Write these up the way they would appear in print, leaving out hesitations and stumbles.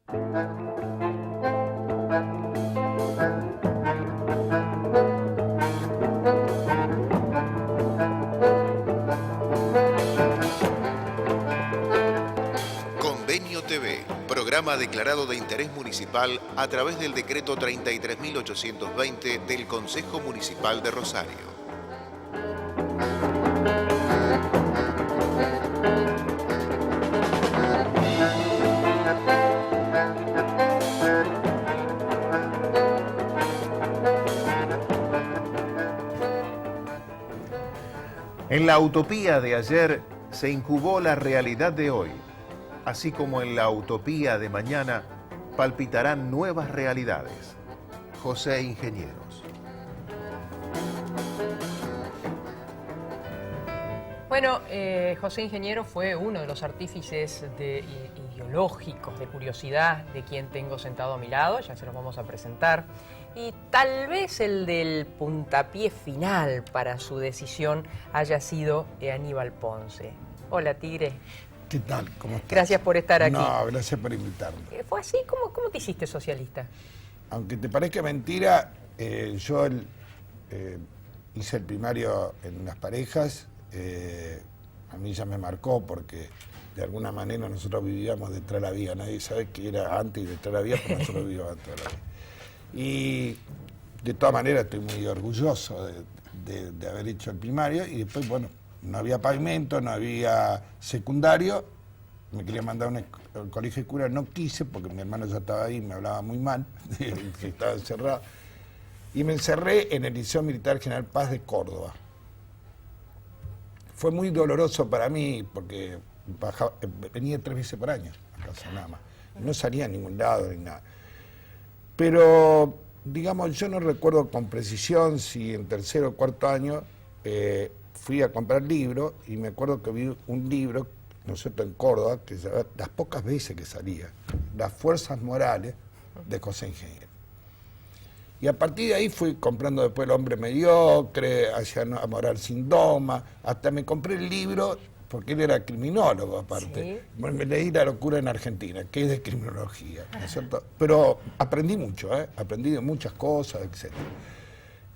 Convenio TV, programa declarado de interés municipal a través del decreto 33.820 del Consejo Municipal de Rosario. En la utopía de ayer se incubó la realidad de hoy, así como en la utopía de mañana palpitarán nuevas realidades. José Ingenieros. Bueno, José Ingeniero fue uno de los artífices ideológicos, de curiosidad, de quien tengo sentado a mi lado, ya se los vamos a presentar. Y tal vez el del puntapié final para su decisión haya sido Aníbal Ponce. Hola, Tigre. ¿Qué tal? ¿Cómo estás? Gracias por estar aquí. No, gracias por invitarme. ¿Fue así? ¿Cómo te hiciste socialista? Aunque te parezca mentira, yo hice el primario en Las Parejas. A mí ya me marcó porque de alguna manera nosotros vivíamos detrás de la vía. Nadie sabe que era antes y detrás de la vía, pero nosotros vivíamos detrás de la vía. Y de todas maneras estoy muy orgulloso de haber hecho el primario. Y después, bueno, no había pavimento, no había secundario. Me quería mandar a un colegio de cura, no quise porque mi hermano ya estaba ahí, me hablaba muy mal, que estaba encerrado. Y me encerré en el Liceo Militar General Paz de Córdoba. Fue muy doloroso para mí porque venía 3 veces por año a casa nada más. No salía a ningún lado ni nada. Pero, digamos, yo no recuerdo con precisión si en tercero o cuarto año fui a comprar libros y me acuerdo que vi un libro, ¿no es cierto?, en Córdoba, que las pocas veces que salía, Las Fuerzas Morales, de José Ingeniero. Y a partir de ahí fui comprando después El Hombre Mediocre, hacia A Moral Sin Doma, hasta me compré el libro, porque él era criminólogo aparte. ¿Sí? Me leí La Locura en Argentina, que es de criminología, ¿no es cierto? Pero aprendí mucho, aprendí de muchas cosas, etc.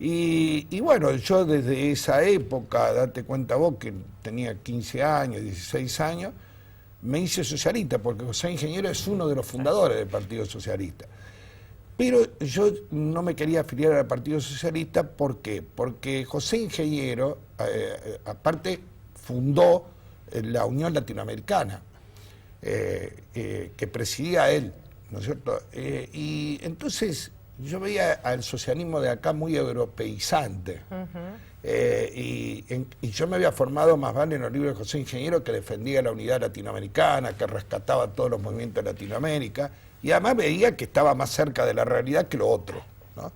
Y bueno, yo desde esa época, date cuenta vos que tenía 15 años, 16 años, me hice socialista, porque José Ingeniero es uno de los fundadores del Partido Socialista. Pero yo no me quería afiliar al Partido Socialista, ¿por qué? Porque José Ingeniero, aparte, fundó la Unión Latinoamericana, que presidía él, ¿no es cierto? Y entonces yo veía al socialismo de acá muy europeizante. Y yo me había formado más vale en los libros de José Ingeniero, que defendía la unidad latinoamericana, que rescataba todos los movimientos de Latinoamérica, y además veía que estaba más cerca de la realidad que lo otro, ¿no?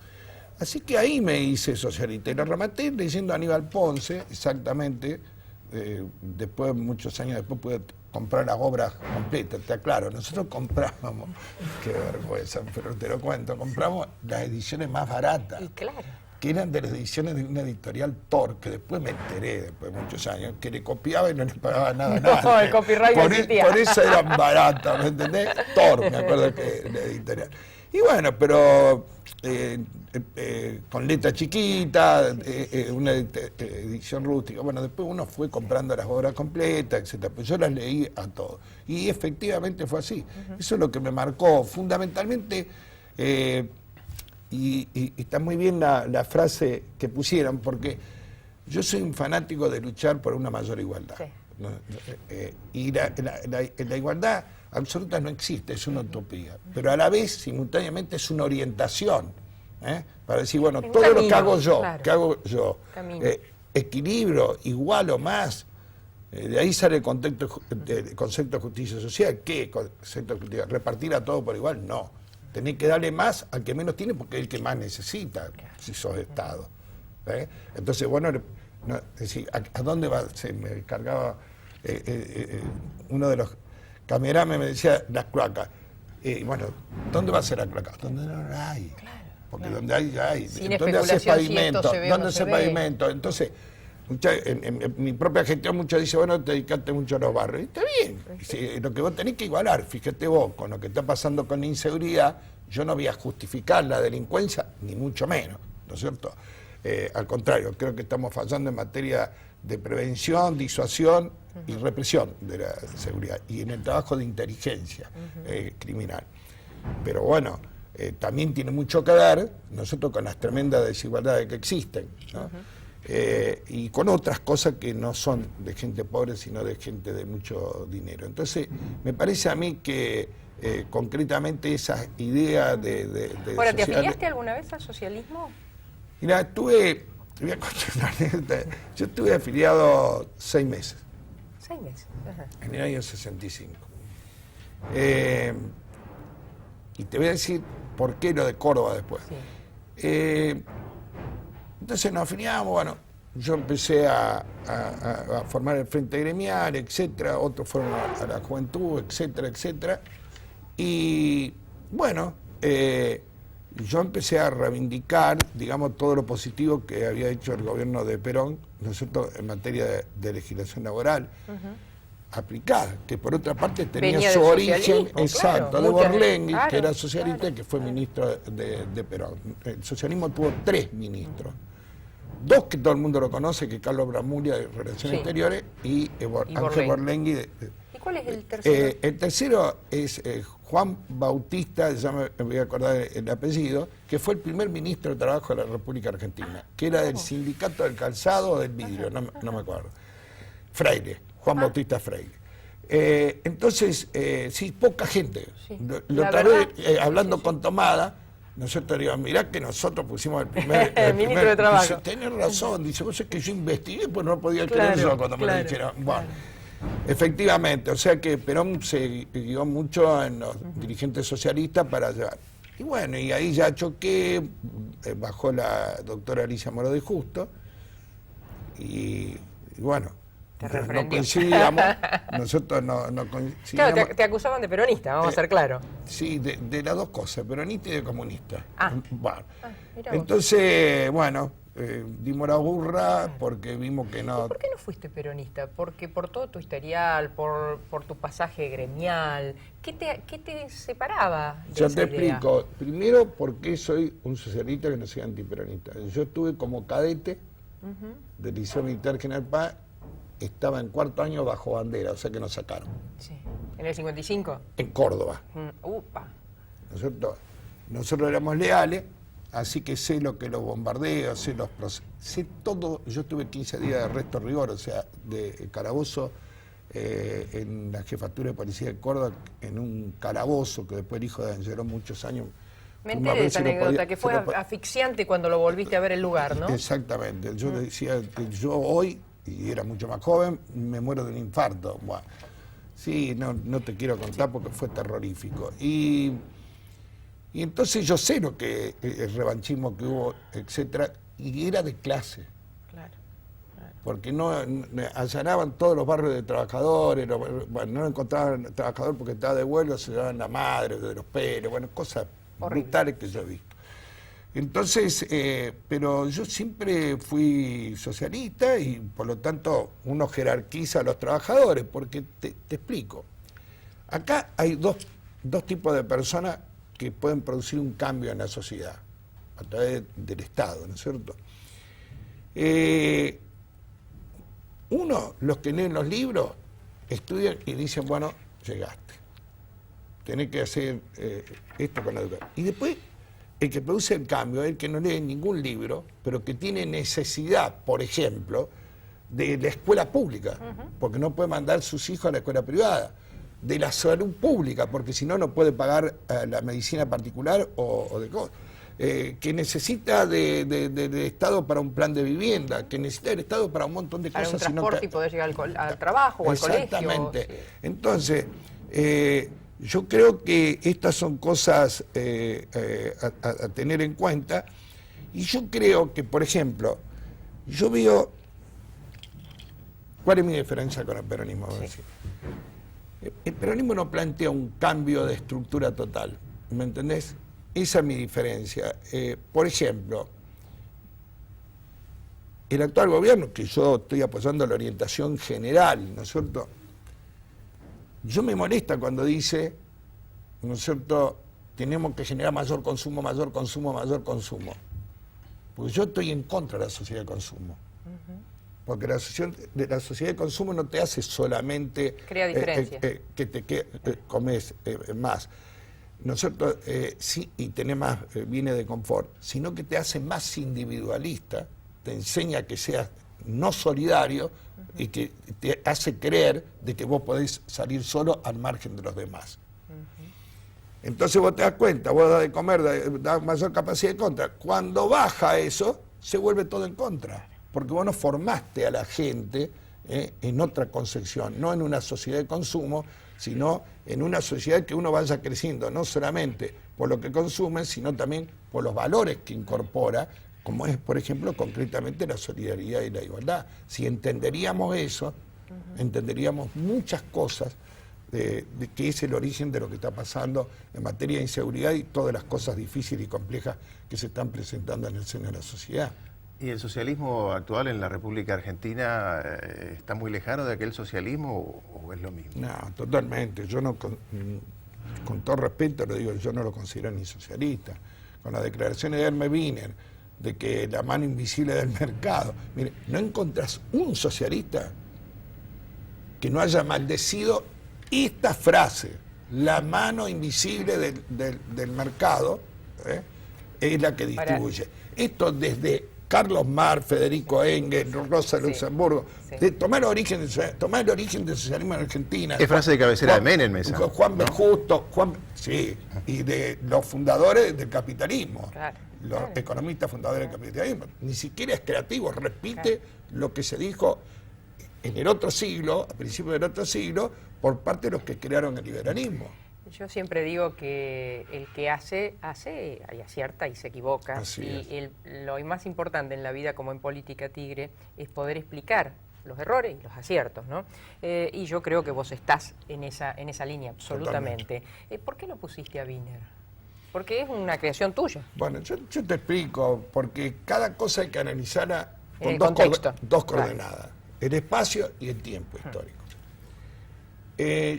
Así que ahí me hice socialista, y lo rematé leyendo a Aníbal Ponce, exactamente. Después, muchos años después, pude comprar las obras completas, te aclaro. Nosotros comprábamos, qué vergüenza, pero te lo cuento, compramos las ediciones más baratas. Y claro. Que eran de las ediciones de una editorial Thor, que después me enteré, después de muchos años, que le copiaba y no le pagaba nada a nadie. No, el copyright no existía. Por eso eran baratas, ¿me entendés? Thor, me acuerdo que la editorial. Y bueno, pero con letra chiquita, una edición rústica. Bueno, después uno fue comprando las obras completas, etc. Pues yo las leí a todos. Y efectivamente fue así. Eso es lo que me marcó. Fundamentalmente, y está muy bien la frase que pusieron, porque yo soy un fanático de luchar por una mayor igualdad. Sí. ¿No? Y la igualdad absoluta no existe, es una utopía, pero a la vez, simultáneamente, es una orientación, para decir, bueno, todo camino, lo que hago yo, claro. Equilibrio, igual o más, de ahí sale el concepto de justicia social. ¿Qué concepto de justicia? ¿Repartir a todo por igual? No. Tenés que darle más al que menos tiene, porque es el que más necesita, si sos Estado. Entonces, bueno, no, es decir, ¿a dónde va? Se me cargaba uno de los camerames, me decía, las cloacas. Bueno, ¿dónde va a ser la cloaca? Donde no la hay. Claro, porque donde hay, ya hay. Sin ¿Dónde hace pavimento? Si ¿dónde hace pavimento? Entonces, En mi propia gestión muchos dicen, bueno, te dedicaste mucho a los barrios. Y está bien, sí, lo que vos tenés que igualar, fíjate vos, con lo que está pasando con la inseguridad, yo no voy a justificar la delincuencia, ni mucho menos, ¿no es cierto? Al contrario, creo que estamos fallando en materia de prevención, disuasión y represión de la seguridad, y en el trabajo de inteligencia criminal. Pero bueno, también tiene mucho que ver, nosotros, con las tremendas desigualdades que existen, ¿no? Y con otras cosas que no son de gente pobre, sino de gente de mucho dinero. Entonces, me parece a mí que concretamente esa idea de Ahora, ¿te afiliaste alguna vez al socialismo? Mira, te voy a contar una anécdota. Yo estuve afiliado 6 meses. 6 meses. Ajá. En el año 65. Y te voy a decir por qué lo de Córdoba después. Sí. Entonces nos afiliamos, bueno, yo empecé a formar el Frente Gremial, etcétera, otros fueron a la Juventud, etcétera, etcétera. Y bueno, yo empecé a reivindicar, digamos, todo lo positivo que había hecho el gobierno de Perón, nosotros en materia de legislación laboral aplicada, que por otra parte tenía su origen, exacto, claro, de Borlenghi, claro, que era socialista, claro, que fue ministro de Perón. El socialismo tuvo 3 ministros. 2 que todo el mundo lo conoce, que Carlos Bramuglia de Relaciones Exteriores y Ángel Borlenghi. ¿Y cuál es el tercero? El tercero es Juan Bautista, ya me voy a acordar el apellido, que fue el primer ministro de Trabajo de la República Argentina, que era del Sindicato del Calzado o del Vidrio, no me acuerdo. Freire, Juan Bautista Freire. Entonces, sí, poca gente. Sí. Lo otra vez, hablando con Tomada, nosotros digo, mirá que nosotros pusimos el primer ministro de Trabajo. Dice, tenés razón, dice, vos es que yo investigué, pues no podía creer yo cuando me lo dijeron. Bueno, efectivamente, o sea que Perón se guió mucho en los dirigentes socialistas para llevar. Y bueno, y ahí ya choqué, bajó la doctora Alicia Moro de Justo, y bueno, no coincidíamos, nosotros no coincidíamos. Claro, te acusaban de peronista, vamos a ser claros. Sí, de las dos cosas, peronista y de comunista. Bueno, Mirá entonces, bueno, dimos la burra porque vimos que no... ¿Y por qué no fuiste peronista? Porque por todo tu historial, por tu pasaje gremial, ¿qué te separaba de Yo esa te idea? explico. Primero, por qué soy un socialista que no soy antiperonista. Yo estuve como cadete del Liceo Militar General Paz, estaba en 4º año bajo bandera, o sea que nos sacaron. Sí. ¿En el 55? En Córdoba. Upa. Nosotros éramos leales, así que sé lo que los bombardeos, sé todo. Yo estuve 15 días de arresto rigor, o sea, de calabozo en la jefatura de policía de Córdoba, en un calabozo que después el hijo de Angeló muchos años. Me enteré de esa anécdota, que fue asfixiante cuando lo volviste a ver el lugar, ¿no? Exactamente. Yo decía que yo hoy, y era mucho más joven, me muero de un infarto. Bueno, sí, no te quiero contar porque fue terrorífico. Y entonces yo sé lo que el revanchismo que hubo, etcétera, y era de clase. Claro. Porque no allanaban todos los barrios de trabajadores, bueno, no encontraban trabajador porque estaba de huelga, se llevaban la madre de los pelos, bueno, cosas brutales que yo he visto. Entonces, pero yo siempre fui socialista y por lo tanto uno jerarquiza a los trabajadores, porque te explico. Acá hay dos tipos de personas que pueden producir un cambio en la sociedad, a través del Estado, ¿no es cierto? Uno, los que leen los libros, estudian y dicen, bueno, llegaste, tenés que hacer esto con la educación. Y después, el que produce el cambio es el que no lee ningún libro, pero que tiene necesidad, por ejemplo, de la escuela pública, porque no puede mandar sus hijos a la escuela privada, de la salud pública, porque si no, no puede pagar la medicina particular o de cosas. Que necesita del Estado para un plan de vivienda, que necesita del Estado para un montón de para cosas. Para un transporte y poder llegar al trabajo o al colegio. Exactamente. Sí. Entonces, yo creo que estas son cosas a tener en cuenta. Y yo creo que, por ejemplo, yo veo... ¿Cuál es mi diferencia con el peronismo? Sí. El peronismo no plantea un cambio de estructura total, ¿me entendés? Esa es mi diferencia. Por ejemplo, el actual gobierno, que yo estoy apoyando la orientación general, ¿no es cierto? Yo me molesta cuando dice, ¿no es cierto?, tenemos que generar mayor consumo, mayor consumo, mayor consumo. Porque yo estoy en contra de la sociedad de consumo. Porque la sociedad de consumo no te hace solamente crea diferencia. Que te comes más, ¿no es cierto? Sí, y tenés más bienes de confort, sino que te hace más individualista, te enseña que seas no solidario y que te hace creer de que vos podés salir solo al margen de los demás. Entonces vos te das cuenta, vos das de comer, das mayor capacidad de contra. Cuando baja eso, se vuelve todo en contra, porque vos no formaste a la gente en otra concepción, no en una sociedad de consumo, sino en una sociedad que uno vaya creciendo, no solamente por lo que consume, sino también por los valores que incorpora, como es, por ejemplo, concretamente la solidaridad y la igualdad. Si entenderíamos eso, entenderíamos muchas cosas de que es el origen de lo que está pasando en materia de inseguridad y todas las cosas difíciles y complejas que se están presentando en el seno de la sociedad. ¿Y el socialismo actual en la República Argentina está muy lejano de aquel socialismo o es lo mismo? No, totalmente. Yo no, con todo respeto lo digo, yo no lo considero ni socialista. Con las declaraciones de Hermes Wiener, de que la mano invisible del mercado. Mire, no encontrás un socialista que no haya maldecido esta frase, la mano invisible del mercado, es la que distribuye. Esto desde Carlos Marx, Federico Engels, Rosa Luxemburgo, tomar el origen del socialismo en Argentina. Es frase de cabecera de Menem esa. Juan B. Justo, y de los fundadores del capitalismo. Claro. Los economistas fundadores del capitalismo. Ni siquiera es creativo, repite lo que se dijo en el otro siglo, a principios del otro siglo, por parte de los que crearon el liberalismo. Yo siempre digo que el que hace y acierta y se equivoca. Lo más importante en la vida, como en política, Tigre, es poder explicar los errores y los aciertos, ¿no? Y yo creo que vos estás en esa línea, absolutamente. ¿Por qué lo pusiste a Wiener? Porque es una creación tuya. Bueno, yo te explico, porque cada cosa hay que analizarla con dos coordenadas, el espacio y el tiempo histórico.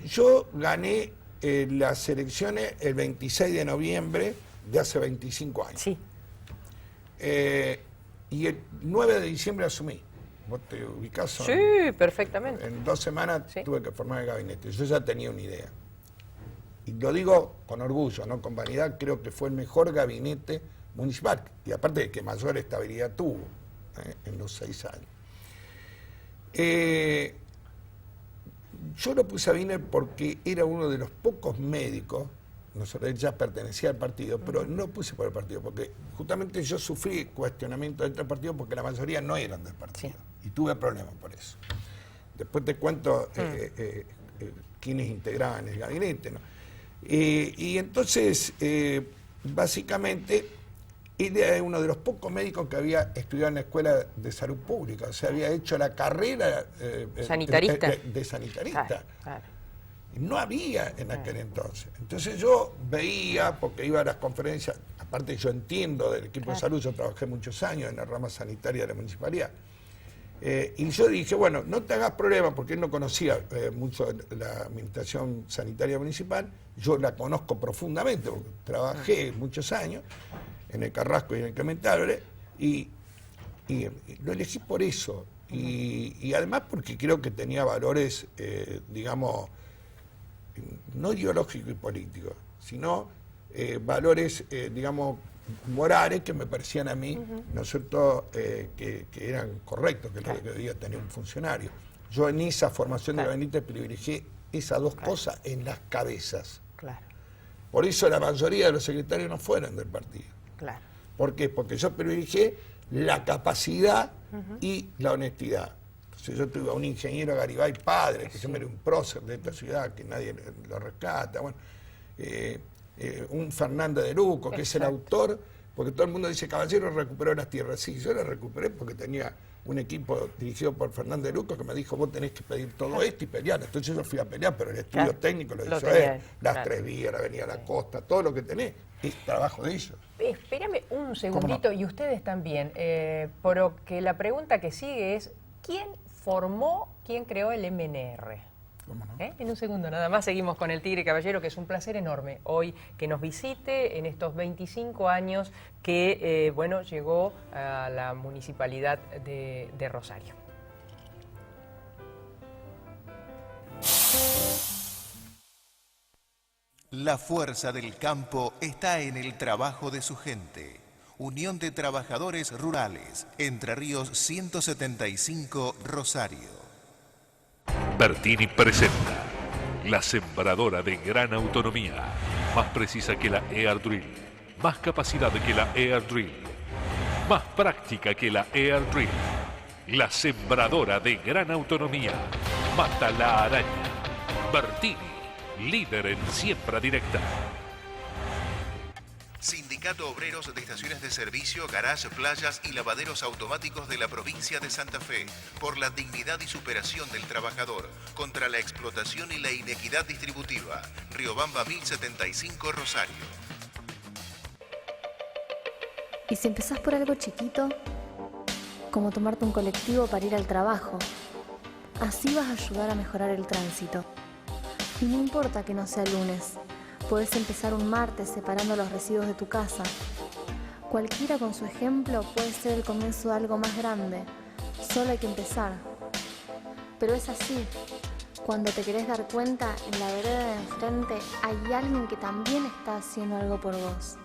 Yo gané las elecciones el 26 de noviembre de hace 25 años. Sí. Y el 9 de diciembre asumí. ¿Vos te ubicás? Sí, perfectamente. En 2 semanas tuve que formar el gabinete. Yo ya tenía una idea. Y lo digo con orgullo, no con vanidad, creo que fue el mejor gabinete municipal. Y aparte de que mayor estabilidad tuvo en los 6 años. Yo lo puse a Wiener porque era uno de los pocos médicos, él ya pertenecía al partido, pero no lo puse por el partido, porque justamente yo sufrí cuestionamiento dentro del partido porque la mayoría no eran del partido. Y tuve problemas por eso. Después te cuento quiénes integraban el gabinete, ¿no? Y entonces, básicamente, él era uno de los pocos médicos que había estudiado en la Escuela de Salud Pública, o sea, había hecho la carrera sanitarista. De sanitarista. Claro. No había en aquel entonces. Entonces yo veía, porque iba a las conferencias, aparte yo entiendo del equipo de salud, yo trabajé muchos años en la rama sanitaria de la municipalidad, y yo dije, bueno, no te hagas problema, porque él no conocía mucho la administración sanitaria municipal, yo la conozco profundamente, porque trabajé muchos años en el Carrasco y en el Clementable, y lo elegí por eso, y además porque creo que tenía valores, digamos, no ideológicos y políticos, sino valores, digamos, morales que me parecían a mí, ¿no es cierto?, que eran correctos, que es lo que debía tener un funcionario. Yo en esa formación de gabinete privilegié esas dos cosas en las cabezas. Claro. Por eso la mayoría de los secretarios no fueron del partido. Claro. ¿Por qué? Porque yo privilegié la capacidad y la honestidad. Entonces yo tuve a un ingeniero Garibay padre, que siempre era un prócer de esta ciudad, que nadie lo rescata. Bueno, un Fernando de Luco, que es el autor Porque todo el mundo dice, Caballero recuperó las tierras. Sí, yo las recuperé porque tenía un equipo dirigido por Fernández Luco que me dijo, vos tenés que pedir todo esto y pelear. Entonces yo fui a pelear, pero el estudio técnico lo hizo él. Las 3 vías, la Avenida La Costa, todo lo que tenés, es trabajo de ellos. Espérame un segundito, y ustedes también, porque la pregunta que sigue es, ¿quién creó el MNR? ¿Cómo no? En un segundo nada más seguimos con el Tigre Caballero, que es un placer enorme hoy que nos visite en estos 25 años que bueno, llegó a la municipalidad de Rosario. La fuerza del campo está en el trabajo de su gente. Unión de Trabajadores Rurales, Entre Ríos 175, Rosario. Bertini presenta la sembradora de gran autonomía, más precisa que la Air Drill, más capacidad que la Air Drill, más práctica que la Air Drill. La sembradora de gran autonomía, mata la araña. Bertini, líder en siembra directa. Sindicato Obreros de Estaciones de Servicio, Garage, Playas y Lavaderos Automáticos de la provincia de Santa Fe, por la dignidad y superación del trabajador, contra la explotación y la inequidad distributiva. Riobamba 1075, Rosario. ¿Y si empezás por algo chiquito? Como tomarte un colectivo para ir al trabajo. Así vas a ayudar a mejorar el tránsito. Y no importa que no sea lunes. Podés empezar un martes separando los residuos de tu casa. Cualquiera con su ejemplo puede ser el comienzo de algo más grande. Solo hay que empezar. Pero es así. Cuando te querés dar cuenta, en la vereda de enfrente hay alguien que también está haciendo algo por vos.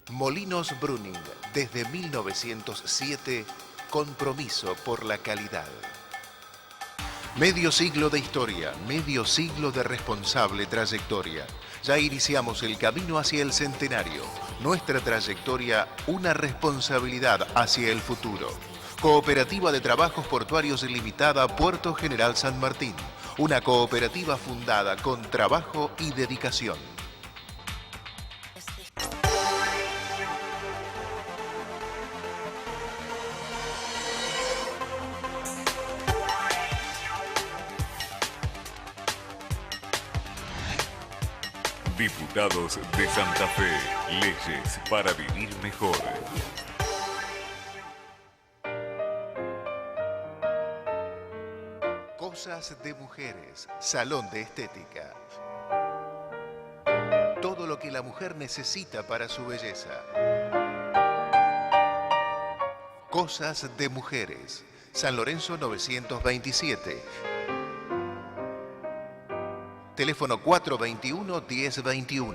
Molinos Bruning, desde 1907, compromiso por la calidad. Medio siglo de historia, medio siglo de responsable trayectoria. Ya iniciamos el camino hacia el centenario. Nuestra trayectoria, una responsabilidad hacia el futuro. Cooperativa de Trabajos Portuarios Limitada, Puerto General San Martín. Una cooperativa fundada con trabajo y dedicación. Diputados de Santa Fe, leyes para vivir mejor. Cosas de mujeres, salón de estética. Todo lo que la mujer necesita para su belleza. Cosas de mujeres, San Lorenzo 927. Teléfono 421-1021.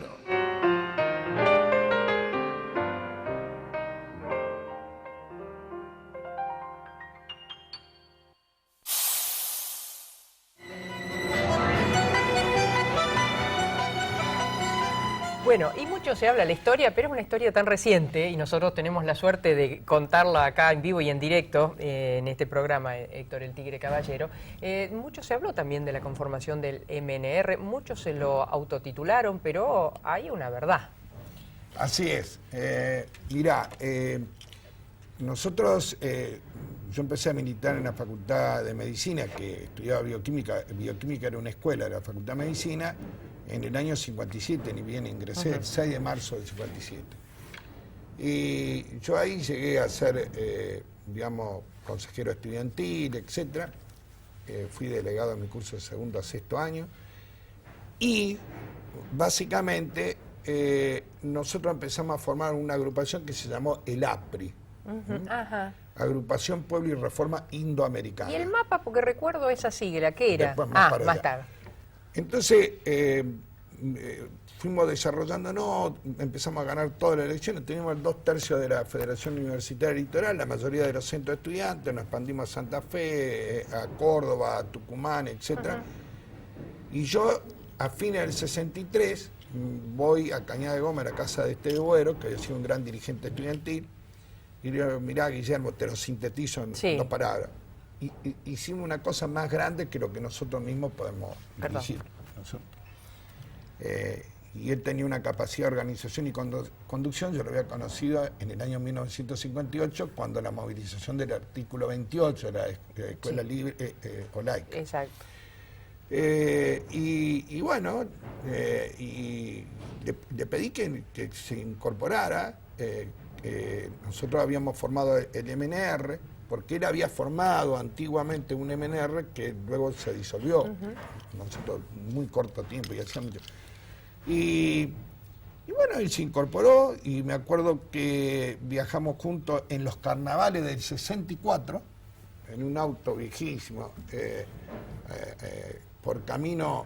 Bueno, y mucho se habla de la historia, pero es una historia tan reciente y nosotros tenemos la suerte de contarla acá en vivo y en directo en este programa, Héctor el Tigre Caballero. Mucho se habló también de la conformación del MNR, muchos se lo autotitularon, pero hay una verdad. Así es. Mirá, nosotros, yo empecé a militar en la Facultad de Medicina, que estudiaba bioquímica. Bioquímica era una escuela de la Facultad de Medicina, en el año 57, ni bien ingresé, el 6 de marzo del 57. Y yo ahí llegué a ser, digamos, consejero estudiantil, etc. Fui delegado en mi curso de segundo a sexto año. Y, básicamente, nosotros empezamos a formar una agrupación que se llamó el APRI. Ajá. Agrupación Pueblo y Reforma Indoamericana. ¿Y el mapa? Porque recuerdo esa sigla, ¿qué era? Después, más más tarde. Entonces, fuimos desarrollándonos, empezamos a ganar todas las elecciones, teníamos el 2/3 de la Federación Universitaria Litoral, la mayoría de los centros de estudiantes, nos expandimos a Santa Fe, a Córdoba, a Tucumán, etc. Y yo, a fines del 63, voy a Cañada de Gómez, a la casa de este Duero, que había sido un gran dirigente estudiantil, y le digo, mirá, Guillermo, te lo sintetizo en 2 palabras. Y hicimos una cosa más grande que lo que nosotros mismos podemos dirigir. y él tenía una capacidad de organización y conducción. Yo lo había conocido en el año 1958, cuando la movilización del artículo 28 de la escuela libre o laica. Exacto. Y bueno, y le pedí que se incorporara. Nosotros habíamos formado el MNR, porque él había formado antiguamente un MNR que luego se disolvió. Nosotros, muy corto tiempo, y hacía mucho. Y bueno, él se incorporó, y me acuerdo que viajamos juntos en los carnavales del 64, en un auto viejísimo, por camino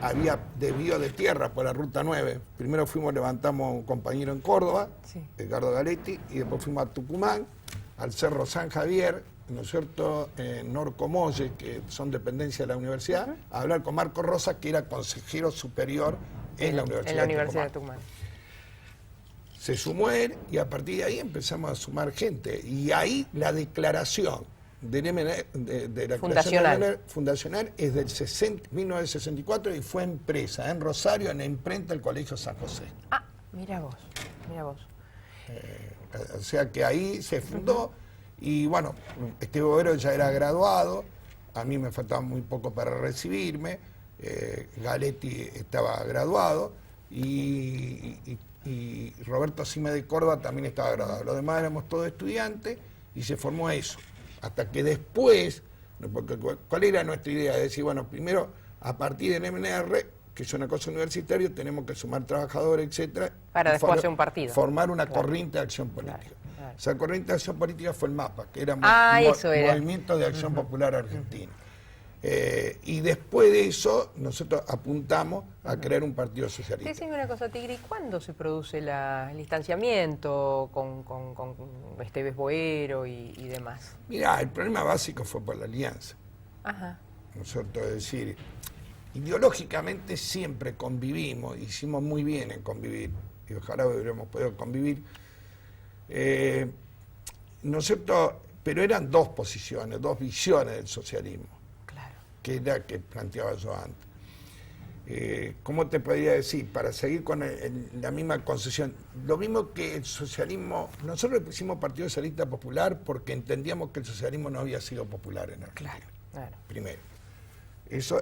había desvío de tierra por la ruta 9. Primero levantamos un compañero en Córdoba, Sí. Edgardo Galetti, y después fuimos a Tucumán, al Cerro San Javier, ¿no es cierto?, en Norcomolle, que son dependencias de la universidad, a hablar con Marco Rosa, que era consejero superior en la Universidad de Tucumán. Se sumó él, y a partir de ahí empezamos a sumar gente. Y ahí la declaración del MNR, de la Fundacional. MNR fundacional es del 1964, y fue impresa en Rosario, en la imprenta del Colegio San José. Ah, mira vos, mira vos. O sea que ahí se fundó. Y bueno, Bovero ya era graduado, a mí me faltaba muy poco para recibirme, Galetti estaba graduado, y Roberto Sime de Córdoba también estaba graduado. Los demás éramos todos estudiantes, y se formó eso. Hasta que después, porque ¿cuál era nuestra idea? De decir, bueno, primero, a partir del MNR, que es una cosa universitaria, tenemos que sumar trabajadores, etcétera, Para después hacer un partido. Formar una corriente de acción política. Claro. O sea, corriente de acción política fue el MAPA, que era eso era. Movimiento de Acción Popular Argentina. Y después de eso, nosotros apuntamos a crear un partido socialista. Decime una cosa, Tigre, ¿cuándo se produce el distanciamiento con Esteves Boero y demás? Mirá, el problema básico fue por la alianza. Ajá. ¿No es cierto? Es decir, ideológicamente siempre convivimos, hicimos muy bien en convivir, y ojalá hubiéramos podido convivir. ¿No es cierto? Pero eran dos posiciones, dos visiones del socialismo, Claro. que era que planteaba yo antes. ¿Cómo te podría decir? Para seguir con la misma concesión, lo mismo que el socialismo, nosotros le pusimos Partido Socialista Popular porque entendíamos que el socialismo no había sido popular en Argentina. Claro. Primero. Eso,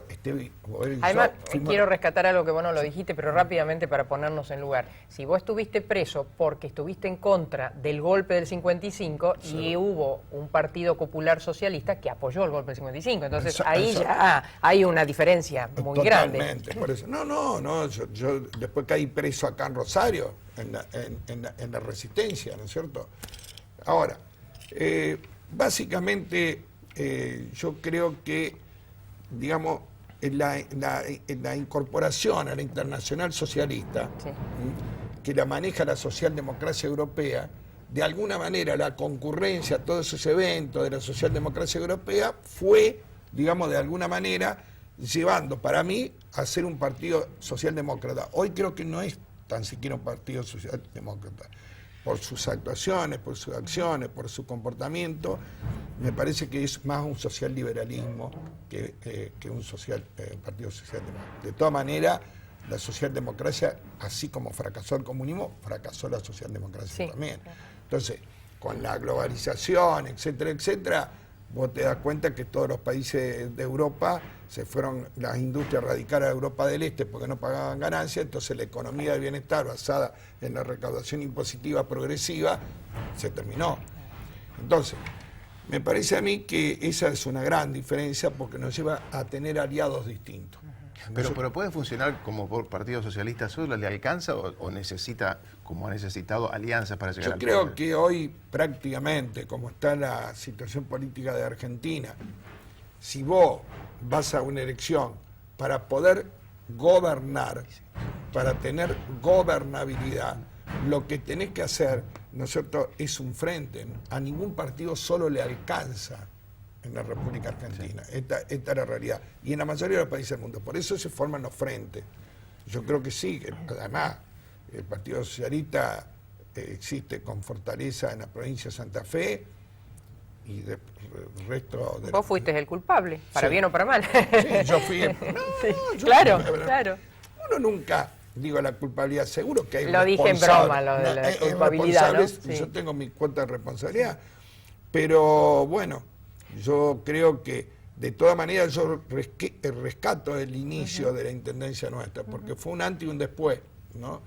Además, quiero rescatar algo que vos no lo dijiste, pero rápidamente para ponernos en lugar. Si vos estuviste preso porque estuviste en contra del golpe del 55 y hubo un Partido Popular Socialista que apoyó el golpe del 55, entonces ya hay una diferencia muy grande. Totalmente, por eso. No, yo después caí preso acá en Rosario, en la Resistencia, ¿no es cierto? Ahora, básicamente yo creo que, digamos, en la incorporación a la Internacional Socialista, Sí. que la maneja la socialdemocracia europea, de alguna manera la concurrencia a todos esos eventos de la socialdemocracia europea fue, digamos, de alguna manera llevando para mí a ser un partido socialdemócrata. Hoy creo que no es tan siquiera un partido socialdemócrata. Por sus actuaciones, por sus acciones, por su comportamiento, me parece que es más un socialliberalismo que un partido socialdemócrata. De todas maneras, la socialdemocracia, así como fracasó el comunismo, fracasó la socialdemocracia también. Entonces, con la globalización, etcétera, etcétera, vos te das cuenta que todos los países de Europa se fueron, las industrias radicadas de Europa del Este porque no pagaban ganancias, entonces la economía de bienestar basada en la recaudación impositiva progresiva se terminó. Entonces, me parece a mí que esa es una gran diferencia porque nos lleva a tener aliados distintos. Pero ¿puede funcionar como por Partido Socialista solo? ¿Le alcanza o necesita, como ha necesitado, alianzas para llegar Yo al creo poder? que hoy prácticamente, como está la situación política de Argentina, si vos vas a una elección para poder gobernar, para tener gobernabilidad, lo que tenés que hacer, ¿no es cierto?, es un frente. A ningún partido solo le alcanza en la República Argentina. Esta es la realidad. Y en la mayoría de los países del mundo. Por eso se forman los frentes. Yo creo que sí, que además el Partido Socialista existe con fortaleza en la provincia de Santa Fe y el resto de... Vos fuiste el culpable, para Sí. bien o para mal. Sí, yo fui... Claro. Uno nunca... digo la culpabilidad, seguro que hay Lo dije en broma, lo de la culpabilidad, ¿no? Sí. Yo tengo mi cuota de responsabilidad, pero bueno, yo creo que de todas maneras yo rescato el inicio de la intendencia nuestra, porque fue un antes y un después, ¿no?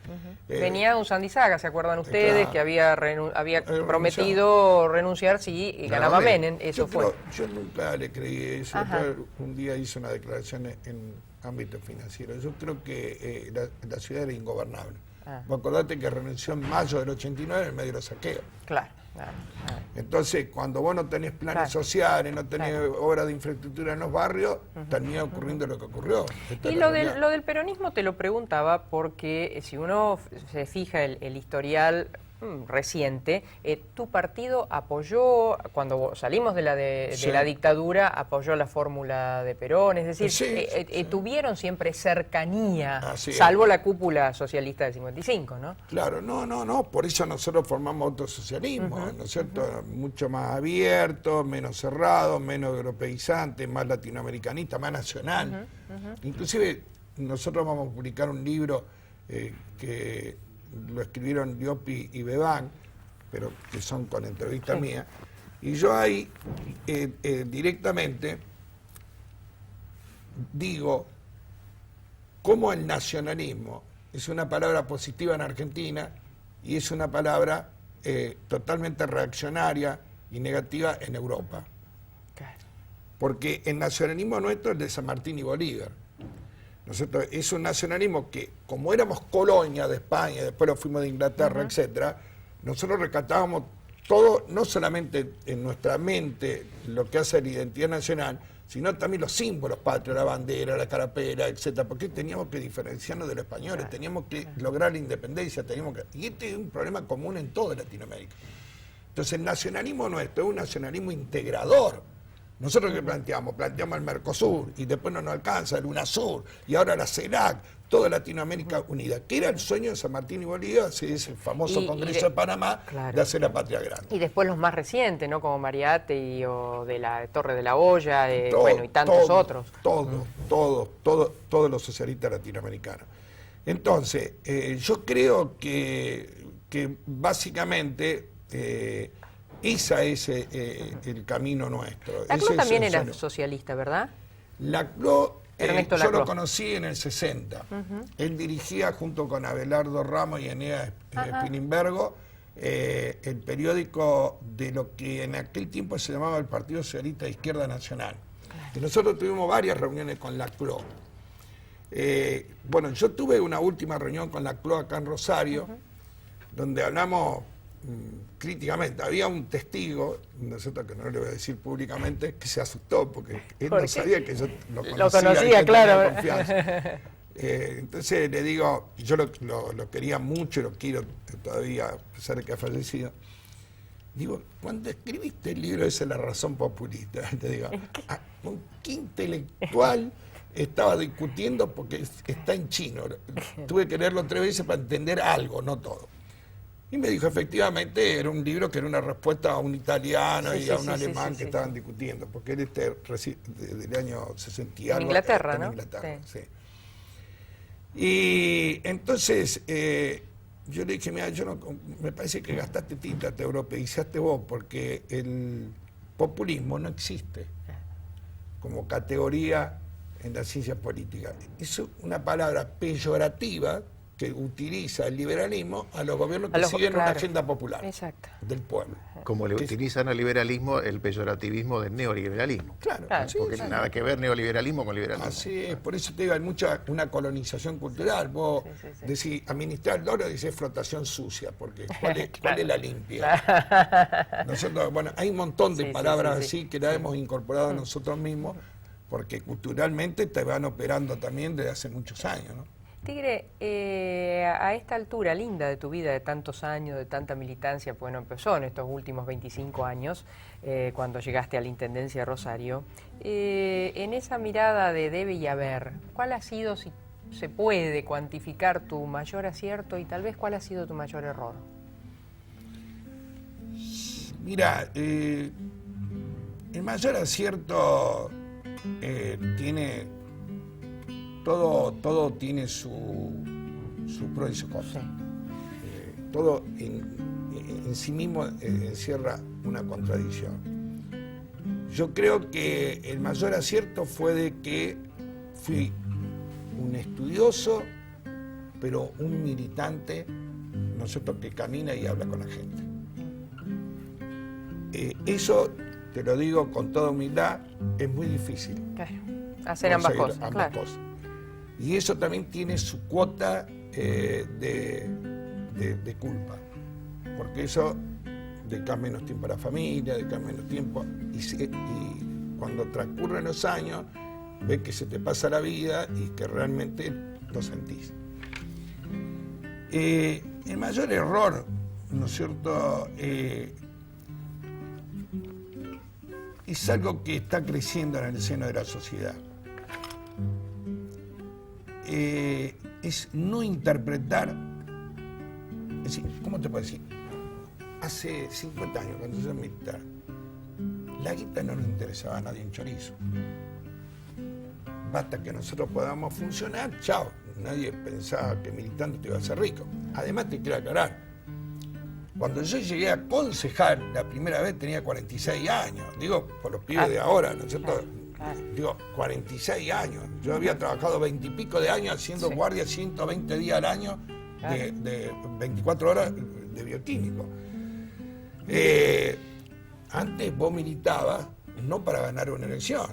Venía Usandizaga, ¿se acuerdan ustedes? claro. Que había prometido renunciar si ganaba Menem, eso fue. Yo nunca le creí eso. Después, un día hizo una declaración en ámbito financiero. Yo creo que la ciudad era ingobernable. Vos acordate que renunció en mayo del 89 en medio de los saqueos. Claro. Entonces, cuando vos no tenés planes sociales, no tenés obras de infraestructura en los barrios, termina ocurriendo lo que ocurrió. Y lo del peronismo te lo preguntaba porque si uno se fija el historial reciente, tu partido apoyó, cuando salimos de la dictadura, apoyó la fórmula de Perón, es decir, tuvieron siempre cercanía, salvo la cúpula socialista del 55, ¿no? Claro, no, por eso nosotros formamos otro socialismo, ¿no es cierto? Mucho más abierto, menos cerrado, menos europeizante, más latinoamericanista, más nacional. Inclusive nosotros vamos a publicar un libro que lo escribieron Llopi y Bebán, pero que son con entrevistas mías, y yo ahí directamente digo cómo el nacionalismo es una palabra positiva en Argentina y es una palabra totalmente reaccionaria y negativa en Europa. Porque el nacionalismo nuestro es de San Martín y Bolívar. Nosotros, es un nacionalismo que, como éramos colonia de España, después lo fuimos de Inglaterra, etcétera, nosotros rescatábamos todo, no solamente en nuestra mente lo que hace la identidad nacional, sino también los símbolos patrios, la bandera, la carapela, etcétera, porque teníamos que diferenciarnos de los españoles, teníamos que lograr la independencia, y este es un problema común en toda Latinoamérica. Entonces el nacionalismo nuestro es un nacionalismo integrador. Nosotros que planteamos el Mercosur y después no nos alcanza el UNASUR y ahora la CELAC, toda Latinoamérica unida, que era el sueño de San Martín y Bolívar, ese famoso Congreso de Panamá, de hacer la patria grande. Y después los más recientes, ¿no? Como Mariátegui o de la Torre de la Olla, bueno, y tantos otros. Todos los socialistas latinoamericanos. Entonces, yo creo que básicamente ese es el camino nuestro. Laclau también era socialista, ¿verdad? Laclau, yo lo conocí en el 60. Él dirigía junto con Abelardo Ramos y Eneas Spilimbergo el periódico de lo que en aquel tiempo se llamaba el Partido Socialista de Izquierda Nacional. Y nosotros tuvimos varias reuniones con Laclau. Bueno, yo tuve una última reunión con Laclau acá en Rosario, donde hablamos críticamente. Había un testigo, nosotros que no le voy a decir públicamente, que se asustó porque él no sabía que yo lo conocía, claro. Entonces le digo, yo lo quería mucho, lo quiero todavía, a pesar de que ha fallecido. Digo, cuando escribiste el libro ese, La Razón Populista, te digo, ¿con qué intelectual estaba discutiendo? Porque está en chino. Tuve que leerlo 3 veces para entender algo, no todo. Y me dijo, efectivamente, era un libro que era una respuesta a un italiano y a un alemán que estaban discutiendo, porque él del año 60 y algo. En Inglaterra, en ¿no? Inglaterra, sí. Y entonces yo le dije, mira, me parece que gastaste tinta, te europeizaste vos, porque el populismo no existe como categoría en la ciencia política. Es una palabra peyorativa que utiliza el liberalismo a los gobiernos que siguen una agenda popular del pueblo. Como le utilizan al liberalismo el peyorativismo del neoliberalismo. Claro, porque nada que ver neoliberalismo con liberalismo. Así es, por eso te digo, hay una colonización cultural. Vos decís, administrar el oro, decís flotación sucia, porque ¿cuál es la limpia? Nosotros, bueno, hay un montón de palabras así que las hemos incorporado nosotros mismos, porque culturalmente te van operando también desde hace muchos años, ¿no? Tigre, a esta altura linda de tu vida, de tantos años, de tanta militancia, bueno, empezó en estos últimos 25 años, cuando llegaste a la Intendencia de Rosario, en esa mirada de debe y haber, ¿cuál ha sido, si se puede cuantificar, tu mayor acierto y tal vez cuál ha sido tu mayor error? Mira, el mayor acierto tiene... Todo tiene su su pro y su contra. Sí. Todo en sí mismo encierra una contradicción. Yo creo que el mayor acierto fue de que fui un estudioso, pero un militante, ¿no es cierto?, que camina y habla con la gente. Eso, te lo digo con toda humildad, es muy difícil. Claro. Hacer ambas cosas. Ambas Claro. cosas. Y eso también tiene su cuota de culpa, porque eso dedica menos tiempo a la familia, dedica menos tiempo, y cuando transcurren los años, ves que se te pasa la vida y que realmente lo sentís. El mayor error, ¿no es cierto?, es algo que está creciendo en el seno de la sociedad. Es no interpretar, es decir, ¿cómo te puedo decir? Hace 50 años, cuando yo era militar, la guita no le interesaba a nadie en chorizo. Basta que nosotros podamos funcionar, chao. Nadie pensaba que militante te iba a hacer rico. Además, te quiero aclarar, cuando yo llegué a concejal, la primera vez tenía 46 años. Digo, por los pibes de ahora, ¿no es cierto? Claro. Digo, 46 años. Yo había trabajado 20 y pico de años haciendo guardia 120 días al año de 24 horas de bioquímico. Antes vos militabas no para ganar una elección.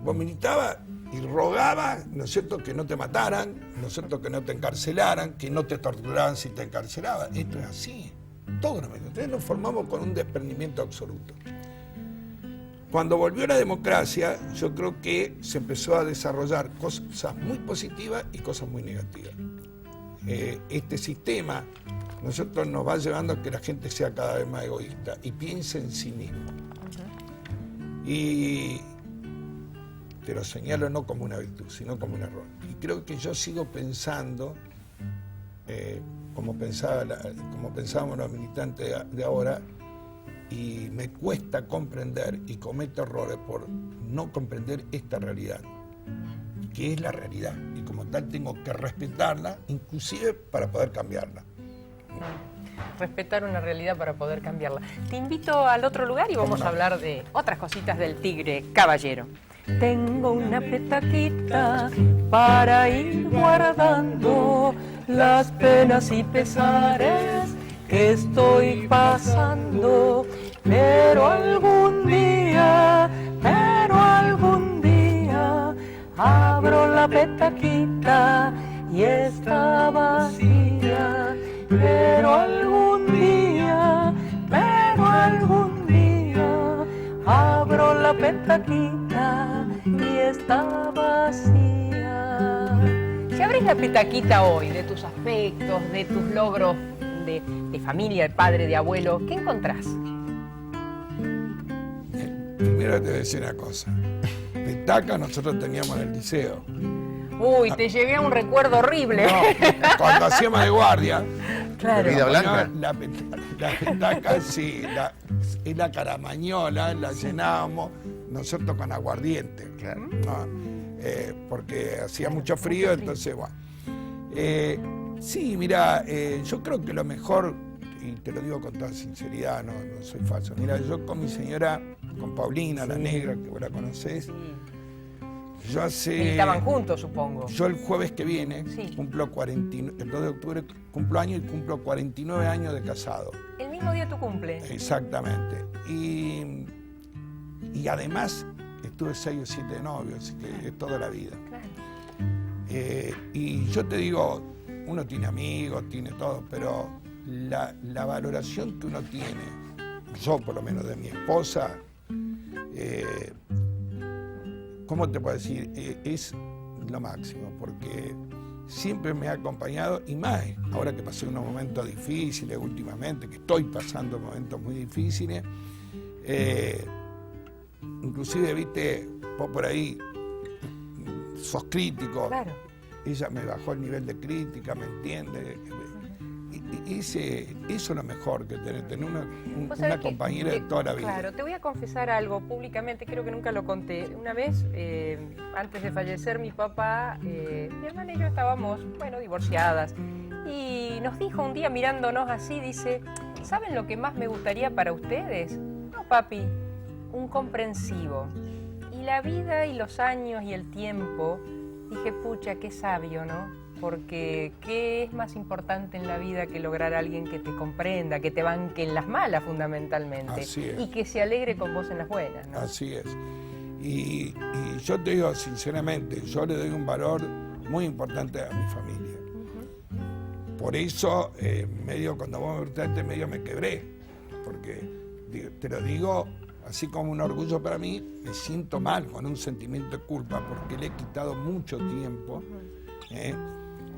Vos militabas y rogabas, ¿no es cierto?, que no te mataran, ¿no es cierto?, que no te encarcelaran, que no te torturaran si te encarcelaban. Esto es así. Todos nos formamos con un desprendimiento absoluto. Cuando volvió la democracia, yo creo que se empezó a desarrollar cosas muy positivas y cosas muy negativas. Este sistema, nosotros nos va llevando a que la gente sea cada vez más egoísta y piense en sí mismo. Y te lo señalo no como una virtud, sino como un error. Y creo que yo sigo pensando, como pensábamos los militantes de ahora, y me cuesta comprender y cometo errores por no comprender esta realidad, que es la realidad, y como tal tengo que respetarla, inclusive para poder cambiarla. Respetar una realidad para poder cambiarla. Te invito al otro lugar y vamos a hablar de otras cositas del tigre caballero. Tengo una petaquita para ir guardando las penas y pesares que estoy pasando, pero algún día abro la petaquita y está vacía, pero algún día abro la petaquita y está vacía. Si abrís la petaquita hoy de tus afectos, de tus logros de familia, de padre, de abuelo, ¿qué encontrás? Primero te voy a decir una cosa. Petaca nosotros teníamos en el liceo. Uy, te llevé a un recuerdo horrible. No, cuando hacíamos de guardia. Claro. Vida blanca. La petaca, sí, la caramañola, la llenábamos nosotros con aguardiente. Claro. ¿No? Porque hacía mucho frío, entonces, bueno. Sí, mira, yo creo que lo mejor, y te lo digo con toda sinceridad, no soy falso. Mira, yo con mi señora, con Paulina, la negra, que vos la conocés, yo hace... Militaban juntos, supongo. Yo el jueves que viene, Sí. cumplo el 2 de octubre, cumplo años y cumplo 49 años de casado. El mismo día tu cumple. Exactamente. Y además estuve 6 o 7 novios, así que es toda la vida. Claro. Y yo te digo, uno tiene amigos, tiene todo, pero la valoración que uno tiene, yo por lo menos de mi esposa, ¿cómo te puedo decir? Es lo máximo, porque siempre me ha acompañado, y más ahora que pasé unos momentos difíciles últimamente, que estoy pasando momentos muy difíciles, inclusive, viste, vos por ahí sos crítico, Claro. ella me bajó el nivel de crítica, ¿me entiende? Y eso es lo mejor que tener Vos sabés una que compañera de toda la vida. Claro, te voy a confesar algo públicamente, creo que nunca lo conté. Una vez, antes de fallecer mi papá, mi hermana y yo estábamos, bueno, divorciadas. Y nos dijo un día mirándonos así, dice, ¿saben lo que más me gustaría para ustedes? No, papi, un comprensivo. Y la vida y los años y el tiempo, dije, pucha, qué sabio, ¿no? Porque ¿qué es más importante en la vida que lograr a alguien que te comprenda, que te banque en las malas fundamentalmente? Así es. Y que se alegre con vos en las buenas, ¿no? Así es. Y yo te digo sinceramente, yo le doy un valor muy importante a mi familia. Por eso, medio cuando vos me preguntaste, medio me quebré. Porque te lo digo, así como un orgullo para mí, me siento mal, con un sentimiento de culpa, porque le he quitado mucho tiempo.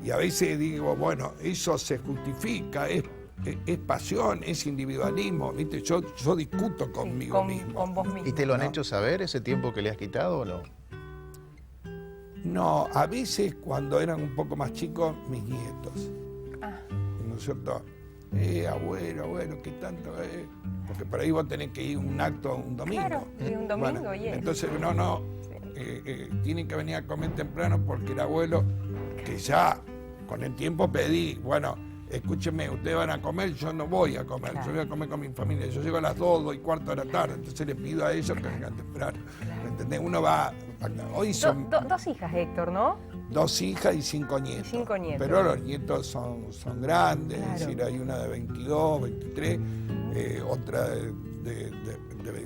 Y a veces digo, bueno, eso se justifica, es pasión, es individualismo, ¿viste? Yo discuto conmigo mismo. Con vos mismo. ¿Y te lo han ¿no? hecho saber ese tiempo que le has quitado o no? No, a veces cuando eran un poco más chicos, mis nietos. ¿No es cierto? Abuelo, ¿qué tanto es? Porque por ahí vos tenés que ir a un acto un domingo. Claro, y un domingo, Bueno, y es. entonces, no, tienen que venir a comer temprano porque el abuelo, que ya con el tiempo pedí, bueno, escúcheme, ustedes van a comer, yo no voy a comer, Claro. yo voy a comer con mi familia, yo llego a las 2:15 de la tarde, entonces les pido a ellos que vengan temprano. ¿Me entendés? Uno va, hoy son Dos hijas, Héctor, ¿no? 2 hijas y 5 nietos. Y 5 nietos. Pero los nietos son grandes, Claro. es decir, hay una de 22, 23, otra de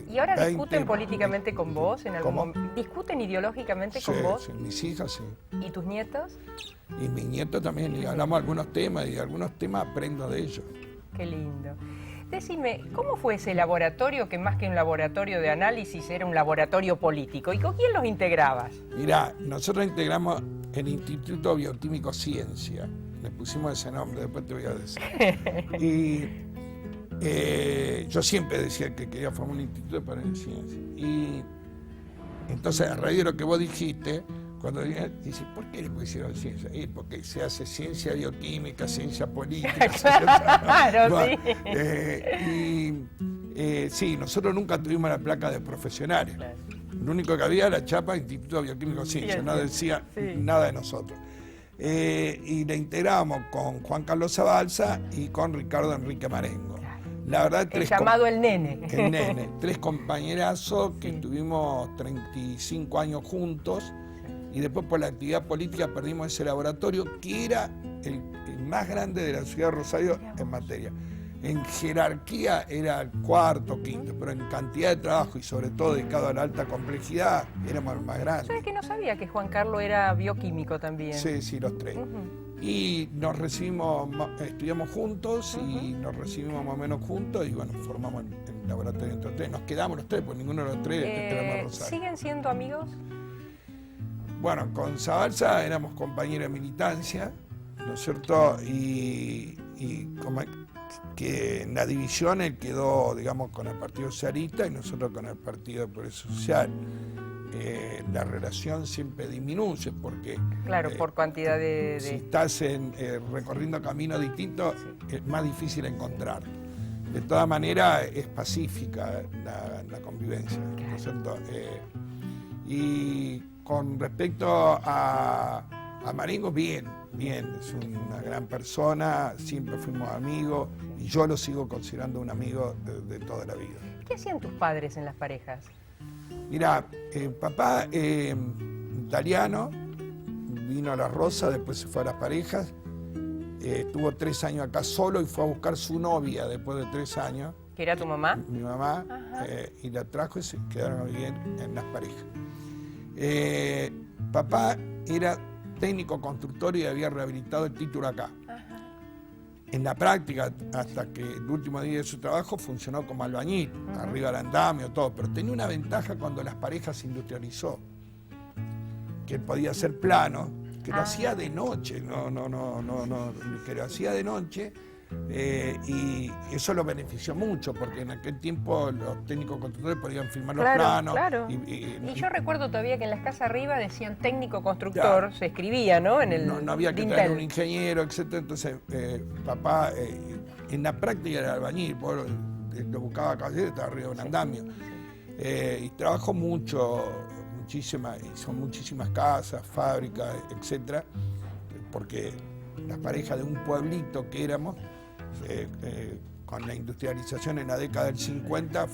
¿Y ahora 20, discuten políticamente con vos en algún ¿Cómo? momento? ¿Discuten ideológicamente Sí, con vos? sí, mis hijas sí. ¿Y tus nietos? Y mis nietos también, y hablamos algunos temas, y algunos temas aprendo de ellos. Qué lindo. Decime, ¿cómo fue ese laboratorio que más que un laboratorio de análisis era un laboratorio político? ¿Y con quién los integrabas? Mirá, nosotros integramos el Instituto Bioquímico Ciencia, le pusimos ese nombre, después te voy a decir. Y yo siempre decía que quería formar un instituto para la ciencia. Y entonces, a raíz de lo que vos dijiste, cuando dice, ¿por qué le pusieron ciencia? Porque se hace ciencia bioquímica, ciencia política. Claro, Bueno, sí. Sí, nosotros nunca tuvimos la placa de profesionales. Claro. Lo único que había era la chapa Instituto Bioquímico Ciencia, no decía Sí. nada de nosotros. Y la integramos con Juan Carlos Zabalza y con Ricardo Enrique Marengo. La verdad, El llamado el nene. el nene, 3 compañerazos que estuvimos 35 años juntos y después por la actividad política perdimos ese laboratorio que era el más grande de la ciudad de Rosario en materia. En jerarquía era el 4º, 5º, pero en cantidad de trabajo y sobre todo dedicado a la alta complejidad éramos el más grande. ¿Sabes que no sabía que Juan Carlos era bioquímico también? Sí, los 3. Y nos recibimos, estudiamos juntos y nos recibimos más o menos juntos y bueno, formamos el laboratorio entre los 3. Nos quedamos los 3, porque ninguno de los 3 éramos Rosario. ¿Siguen siendo amigos? Bueno, con Zabalza éramos compañeros de militancia, ¿no es cierto? Y como que en la división él quedó, digamos, con el Partido Socialista y nosotros con el Partido de Progreso Social. La relación siempre disminuye porque... Claro, por cantidad de... Si estás recorriendo caminos distintos, es más difícil encontrar. De todas maneras, es pacífica la convivencia, ¿no es cierto? Y con respecto a Marengo, bien, es una gran persona, siempre fuimos amigos y yo lo sigo considerando un amigo de toda la vida. ¿Qué hacían tus padres en las parejas? Mirá, papá italiano, vino a La Rosa, después se fue a Las Parejas, estuvo 3 años acá solo y fue a buscar su novia después de 3 años, ¿Que era tu mamá? mi mamá, y la trajo y se quedaron a vivir en Las Parejas. Papá era técnico constructor y había rehabilitado el título acá. En la práctica, hasta que el último día de su trabajo, funcionó como albañil, arriba del andamio, todo. Pero tenía una ventaja cuando Las Parejas se industrializó, que él podía hacer plano, que lo hacía de noche, que lo hacía de noche, y eso lo benefició mucho, porque en aquel tiempo los técnicos constructores podían filmar los planos. Claro. Y yo recuerdo todavía que en las casas arriba decían técnico constructor, Claro. se escribía, ¿no? En el No había que dintel. traer un ingeniero, etc. Entonces, papá en la práctica era albañil, lo buscaba caballero, estaba arriba de un andamio. Y trabajó mucho, hizo muchísimas casas, fábricas, etc. Porque las parejas de un pueblito que éramos, con la industrialización en la década del 50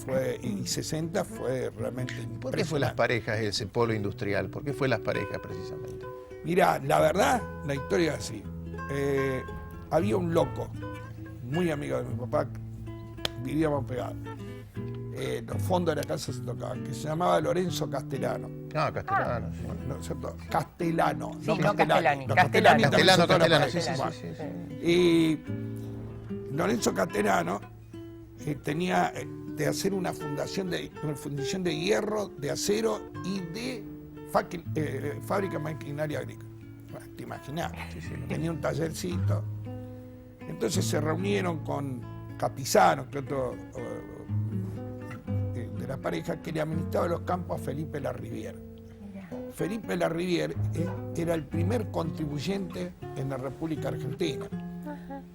y 60 fue realmente impresionante. ¿Por qué fue las parejas ese polo industrial? ¿Por qué fue las parejas precisamente? Mirá, la verdad, la historia es así. Había un loco, muy amigo de mi papá, vivíamos pegados. Los fondos de la casa se tocaban, que se llamaba Lorenzo Castellano. Ah, Castellano, sí. No, Castellano. Sí, no Castellani. Los Castellani. Castellani también Castellano, se sí, tocan. sí, sí. Y Lorenzo Castellano tenía de hacer una fundición de hierro, de acero y de fábrica de maquinaria agrícola. Bueno, te imaginás, tenía un tallercito. Entonces se reunieron con Capizano, que otro de la pareja, que le administraba los campos a Felipe Larrivière. Felipe Larrivière era el primer contribuyente en la República Argentina.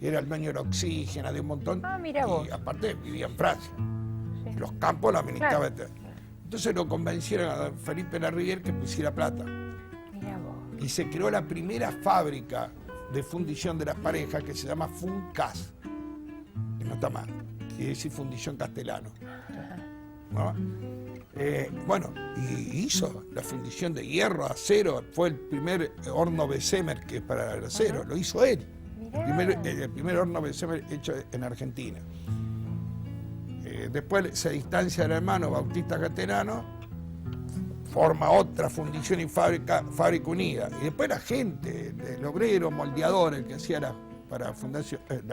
Era el dueño del oxígeno, de un montón. Mira vos. Y aparte vivía en Francia. Sí. Los campos los administraba. Claro. Entonces lo convencieron a Felipe Larrivière que pusiera plata. Mira vos. Y se creó la primera fábrica de fundición de las parejas que se llama Funcas. Que no está mal. Quiere decir fundición Castellano. ¿No? Bueno, y hizo la fundición de hierro, acero. Fue el primer horno Bessemer que es para el acero. Lo hizo él. El primer horno Bessemer hecho en Argentina. Después se distancia del hermano Bautista Castellano, forma otra fundición y fábrica unida. Y después la gente, el obrero, moldeador, el que hacía la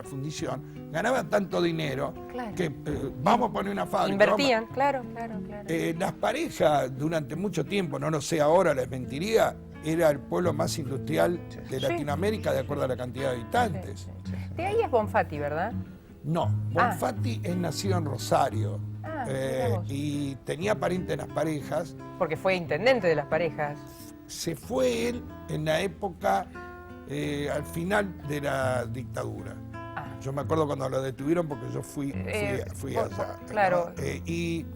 fundición, ganaba tanto dinero que vamos a poner una fábrica. Invertían, claro. Las parejas durante mucho tiempo, no lo sé ahora, les mentiría, era el pueblo más industrial de Latinoamérica de acuerdo a la cantidad de habitantes. Sí. De ahí es Bonfatti, ¿verdad? No, Bonfatti es nacido en Rosario y tenía parientes en las parejas. Porque fue intendente de las parejas. Se fue él en la época, al final de la dictadura. Yo me acuerdo cuando lo detuvieron porque yo fui allá. Claro. ¿No? Y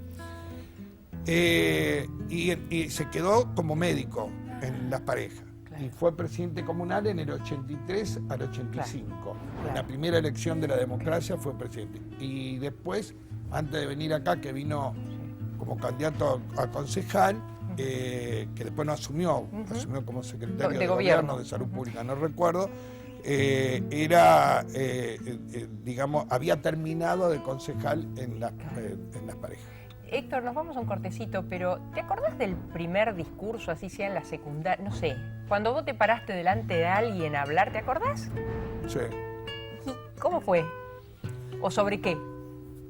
se quedó como médico en las parejas. Y fue presidente comunal en el 83 al 85. Claro. En la primera elección de la democracia fue presidente. Y después, antes de venir acá, que vino como candidato a concejal, que después no asumió, asumió como secretario de gobierno de Salud Pública, no recuerdo, digamos, había terminado de concejal en las parejas. Héctor, nos vamos a un cortecito, pero ¿te acordás del primer discurso, así sea en la secundaria? No sé, cuando vos te paraste delante de alguien a hablar, ¿te acordás? Sí. ¿Y cómo fue? ¿O sobre qué?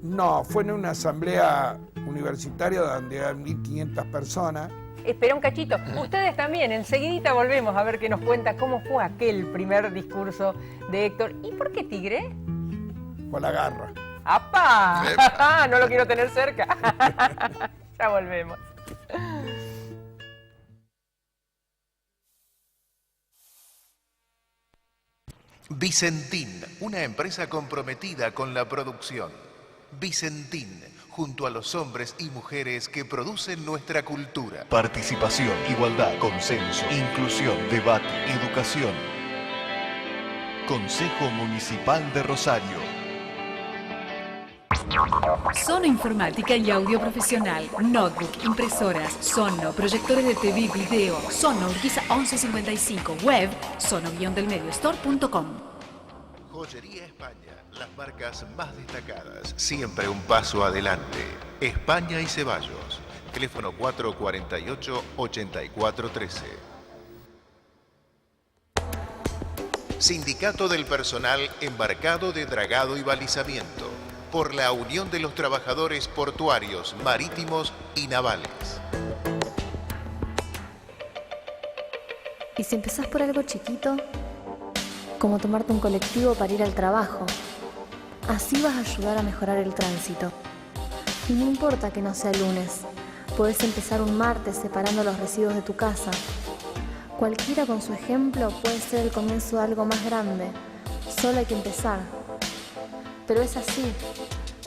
No, fue en una asamblea universitaria donde eran 1.500 personas. Espera un cachito, ustedes también, enseguidita volvemos a ver qué nos cuenta cómo fue aquel primer discurso de Héctor. ¿Y por qué tigre? Por la garra. ¡Apa! No lo quiero tener cerca. Ya volvemos. Vicentín, una empresa comprometida con la producción. Vicentín, junto a los hombres y mujeres que producen nuestra cultura. Participación, igualdad, consenso, inclusión, debate, educación. Consejo Municipal de Rosario. Sono Informática y Audio Profesional, notebook, impresoras, sono, proyectores de TV y video, sono Urquiza 1155, web, sono-delmediostore.com. Joyería España, las marcas más destacadas, siempre un paso adelante. España y Ceballos, teléfono 448-8413. Sindicato del Personal Embarcado de Dragado y Balizamiento, por la Unión de los Trabajadores Portuarios, Marítimos y Navales. Y si empezás por algo chiquito, como tomarte un colectivo para ir al trabajo, así vas a ayudar a mejorar el tránsito. Y no importa que no sea lunes, podés empezar un martes separando los residuos de tu casa. Cualquiera con su ejemplo puede ser el comienzo de algo más grande, solo hay que empezar. Pero es así.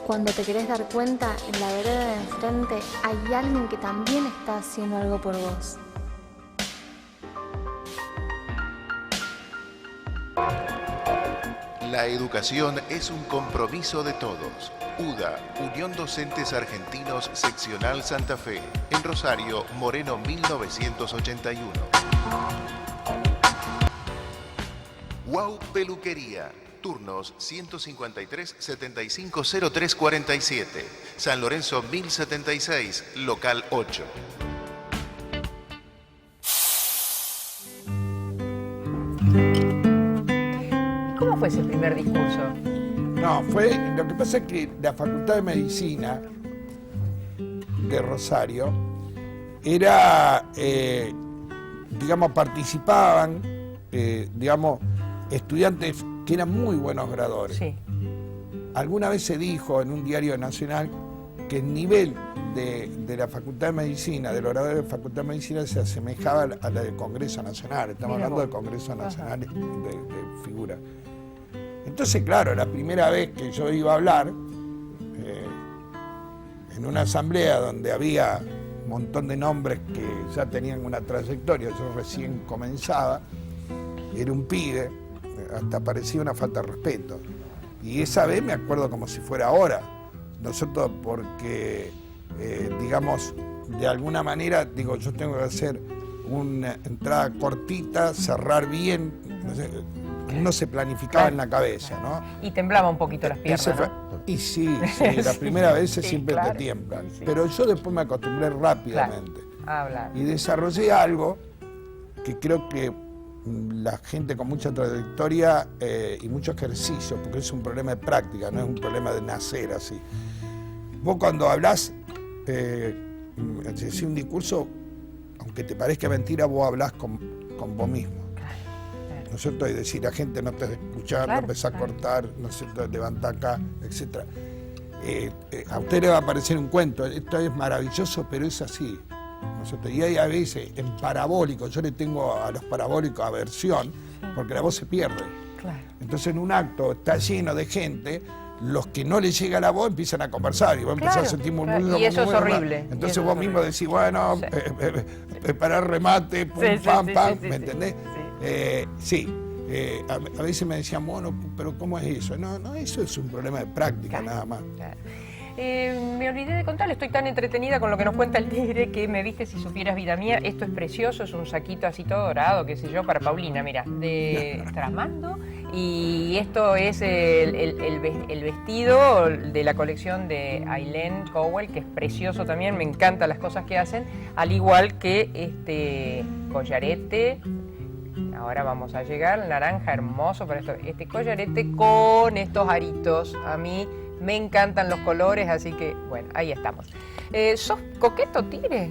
Cuando te querés dar cuenta, en la vereda de enfrente hay alguien que también está haciendo algo por vos. La educación es un compromiso de todos. UDA, Unión Docentes Argentinos Seccional Santa Fe, en Rosario, Moreno 1981. Wow Peluquería, turnos 153 75 03 47, San Lorenzo 1076, local 8. ¿Cómo fue ese primer discurso? No, lo que pasa es que la Facultad de Medicina de Rosario era, digamos, participaban, digamos, estudiantes que eran muy buenos gradores. Sí. Alguna vez se dijo en un diario nacional que el nivel de la Facultad de Medicina, del orador de la Facultad de Medicina, se asemejaba a la del Congreso Nacional. Estamos hablando del Congreso Nacional de figura. Entonces, claro, la primera vez que yo iba a hablar, en una asamblea donde había un montón de nombres que ya tenían una trayectoria, yo recién comenzaba, era un pibe, hasta parecía una falta de respeto. Y esa vez me acuerdo como si fuera ahora. Nosotros, porque, digamos, de alguna manera, digo, yo tengo que hacer una entrada cortita, cerrar bien, no sé, uno se planificaba en la cabeza, ¿no? Y temblaba un poquito las piernas, ¿no? Y sí, la primera vez siempre claro, te tiemblan. sí. Pero yo después me acostumbré rápidamente. A hablar. Y desarrollé algo que creo que la gente con mucha trayectoria y mucho ejercicio, porque es un problema de práctica, no es un problema de nacer así. Vos cuando hablás, si un discurso, aunque te parezca mentira, vos hablás con vos mismo. ¿No es cierto? Y decir, la gente no te está escuchando, Claro, empezás a cortar, ¿no es cierto? Levanta acá, etc. A usted le va a parecer un cuento, esto es maravilloso, pero es así. ¿No es cierto? Y hay a veces, en parabólico, yo le tengo a los parabólicos aversión, porque la voz se pierde. Claro. Entonces en un acto está lleno de gente, los que no les llega la voz empiezan a conversar y vos empezás a sentir murmullo. Y eso es horrible. Entonces vos mismo decís, bueno, preparar remate, pum, pam, ¿me entendés? Sí. A veces me decían, bueno, pero ¿cómo es eso? No, eso es un problema de práctica, nada más. Claro. Me olvidé de contarle, estoy tan entretenida con lo que nos cuenta el tigre que me viste si supieras vida mía. Esto es precioso, es un saquito así todo dorado, qué sé yo, para Paulina, mira, de Tramando. Y esto es el vestido de la colección de Aileen Cowell, que es precioso también, me encantan las cosas que hacen, al igual que este collarete. Ahora vamos a llegar, naranja hermoso para esto. Este collarete con estos aritos, a mí me encantan los colores, así que, bueno, ahí estamos. ¿Sos coqueto, tigre?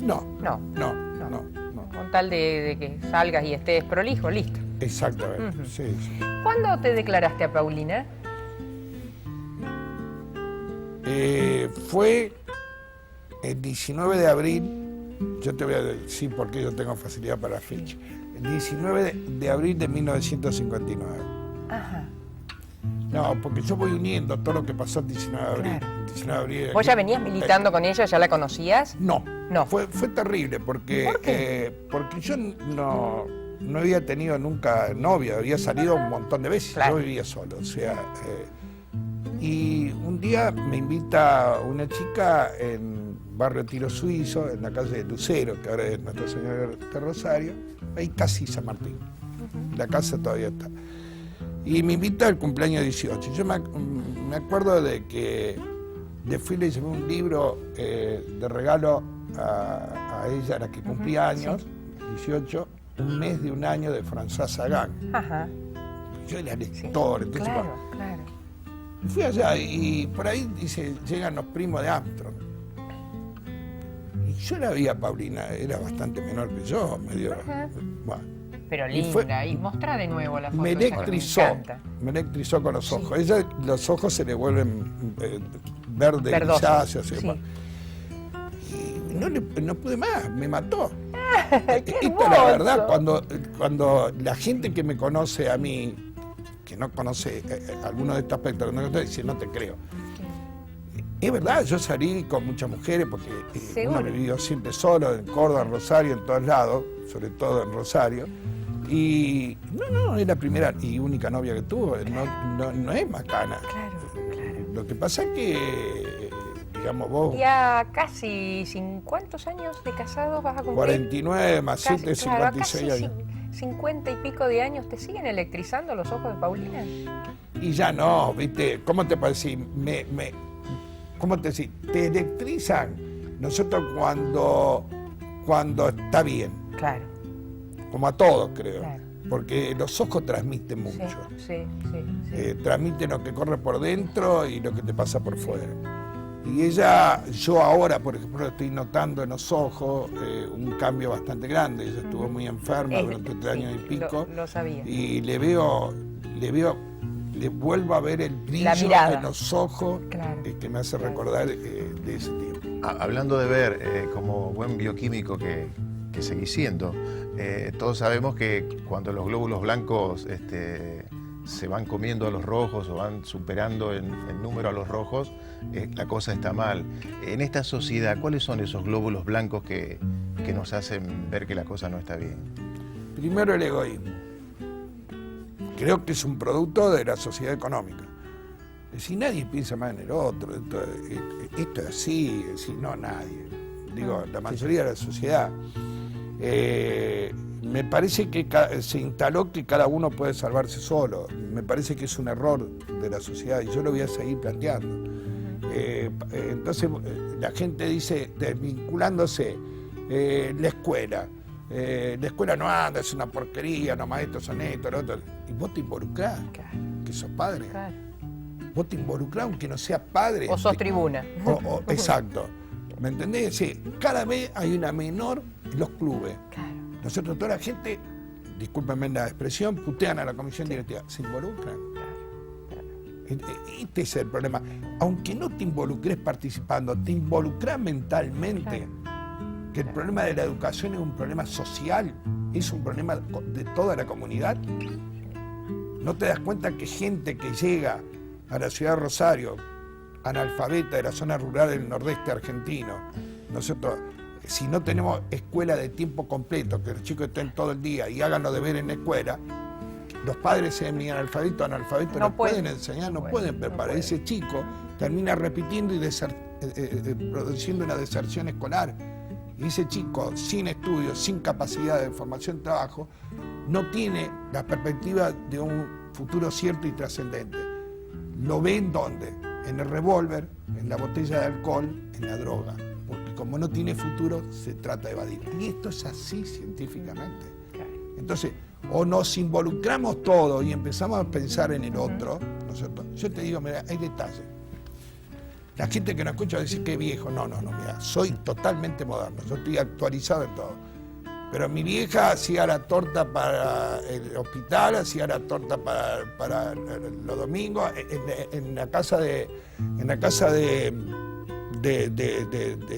No. Con tal de que salgas y estés prolijo, listo. Exactamente, sí. ¿Cuándo te declaraste a Paulina? Fue el 19 de abril, yo te voy a decir por qué yo tengo facilidad para la fecha. El 19 de abril de 1959. Ajá. No, porque yo voy uniendo todo lo que pasó el 19 de abril. Claro. El 19 de abril ¿Vos ya venías militando con ella? ¿Ya la conocías? No. No. Fue terrible porque, ¿Por qué? Porque yo no había tenido nunca novia, había salido un montón de veces, Claro. yo vivía solo, o sea, y un día me invita una chica en Barrio Tiro Suizo, en la calle de Lucero, que ahora es Nuestra Señora de Rosario, ahí casi San Martín, la casa todavía está. Y me invita al cumpleaños 18. Yo me acuerdo de que le fui y le llevé un libro de regalo a ella, la que cumplía años, 18, un mes de un año de François Sagan. Ajá. Yo era lector, entonces Claro. fui allá y por ahí dice, llegan los primos de Armstrong. Y yo la vi a Paulina, era bastante menor que yo, medio. Bueno, Pero Y fue- linda, y mostrá de nuevo la foto. me esa que electrizó, encanta. me electrizó con los ojos. Ella, los ojos se le vuelven verde, Verdosos, grisáceos. sí. Y no pude más, me mató. ¡Qué Esta es la verdad, hermoso! cuando la gente que me conoce a mí, que no conoce alguno de estos aspectos, no dice, no te creo. Es verdad, yo salí con muchas mujeres porque Seguro. uno vivió siempre solo, en Córdoba, en Rosario, en todos lados, sobre todo en Rosario, Y no, es la primera y única novia que tuvo, no es macana. Claro. Lo que pasa es que, digamos, vos... Y a casi ¿cuántos años de casados vas a cumplir? 49 más 7, 56 años. 50 y pico de años, ¿te siguen electrizando los ojos de Paulina? Y ya no, ¿viste? ¿Cómo te puedo decir? ¿Cómo te decís? Te electrizan nosotros cuando está bien. Claro. Como a todos, creo. Claro. Porque los ojos transmiten mucho. Sí. Transmiten lo que corre por dentro y lo que te pasa por fuera. Y yo ahora, por ejemplo, estoy notando en los ojos un cambio bastante grande. Ella estuvo muy enferma durante 3 años y pico. Lo sabía. Y le vuelvo a ver el brillo en los ojos, claro, que me hace recordar de ese tiempo. Hablando de ver, como buen bioquímico que seguís siendo, todos sabemos que cuando los glóbulos blancos se van comiendo a los rojos o van superando en número a los rojos, la cosa está mal. En esta sociedad, ¿cuáles son esos glóbulos blancos que nos hacen ver que la cosa no está bien? Primero, el egoísmo. Creo que es un producto de la sociedad económica. Si nadie piensa más en el otro, esto es así, no nadie. Digo, la mayoría de la sociedad. Me parece que se instaló que cada uno puede salvarse solo. Me parece que es un error de la sociedad y yo lo voy a seguir planteando. Entonces la gente dice, desvinculándose, la escuela no anda, es una porquería, nomás estos son estos, lo otro. Y vos te involucrás, que sos padre. Claro. Vos te involucrás aunque no seas padre. O sos tribuna. Exacto. ¿Me entendés? Sí, cada vez hay una menor en los clubes. Claro. Nosotros, toda la gente, discúlpenme la expresión, putean a la comisión directiva. ¿Se involucran? Este es el problema. Aunque no te involucres participando, te involucras mentalmente. Que el problema de la educación es un problema social, es un problema de toda la comunidad. ¿No te das cuenta que gente que llega a la ciudad de Rosario, analfabeta de la zona rural del nordeste argentino, nosotros, si no tenemos escuela de tiempo completo, que los chicos estén todo el día y hagan los deberes en la escuela, los padres sean analfabetos, no pueden enseñar, no pueden preparar. Ese chico termina repitiendo y produciendo una deserción escolar. Y ese chico, sin estudios, sin capacidad de formación de trabajo, no tiene la perspectiva de un futuro cierto y trascendente. ¿Lo ve en dónde? En el revólver, en la botella de alcohol, en la droga. Porque como no tiene futuro, se trata de evadir. Y esto es así científicamente. Entonces, o nos involucramos todos y empezamos a pensar en el otro, ¿no es cierto? Yo te digo, mira, hay detalles. La gente que nos escucha dice que viejo. No, mira, soy totalmente moderno, yo estoy actualizado en todo. Pero mi vieja hacía la torta para el hospital, hacía la torta para los domingos, en la casa de